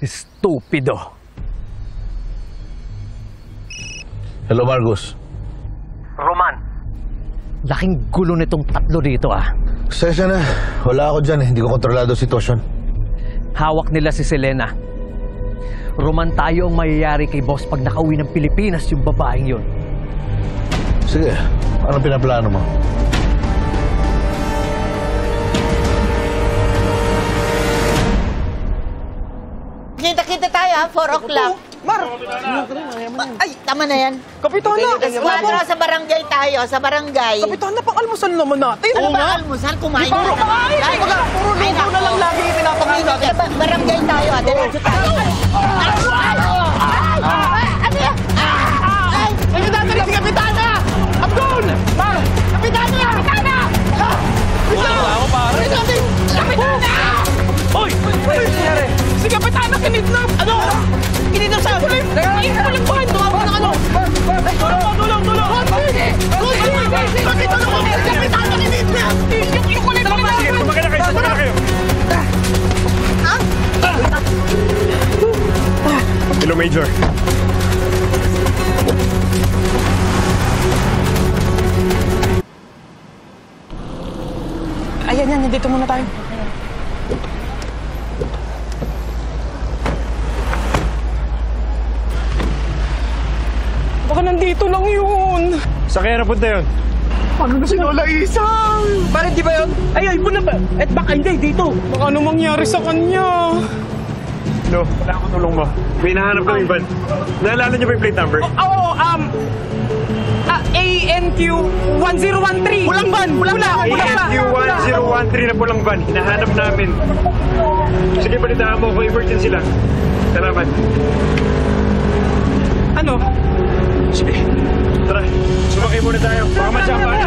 Stupido. Hello, Margus. Roman, laking gulo nitong tatlo dito ah. Sesya na. Wala ako dyan eh. Hindi ko kontrolado sitwasyon. Hawak nila si Selena. Roman, tayo ang mayayari kay boss pag nakauwi ng Pilipinas yung babaeng yun. Sige, anong pinaplano mo? Kita-kita tayo ha, 4 o'clock. Mar! Ay, tama na yan. Kapitana! Esquadra, sa barangay tayo, sa barangay. Kapitana, pang-almusal naman natin. Ano ba almusal? Kumain Puro kumain! Puro luto na lang lagi pinapakain natin. Barangay tayo, diretso tayo. Ano yan? Ay, dadali si Kapitana! Abdul! Mar! Kapitana! Kapitana! Wala ako, pare. Kapitana! Hoy! Si Kapitana kinidnap! Ano? Kinidnap sa akin? Walang buhay! Tumawag ng ano? Tulong! Bakit ano ko? Kapitana kinidnap! Yung kulit na kinidnap! Tumagal na kayo! Hello, Major. Ayan, dito muna tayo. Baka nandito lang yun. Saan kaya napunta yun? Paano na si Lola Isang? Bakit di ba yun? Ay, mo na ba? At baka hindi, dito. Baka ano mangyari sa kanya? No, wala akong tulong mo. May hinahanap kaming van. Naalala niyo ba yung plate number? Oo, ANQ 1013. Walang van! Wala pa! ANQ 1013 na pulang van. Hinahanap namin. Sige, balitaan mo kung emergency lang. Salamat. Ano? Sige. Tara, sumakay muna tayo. Baka masyampan.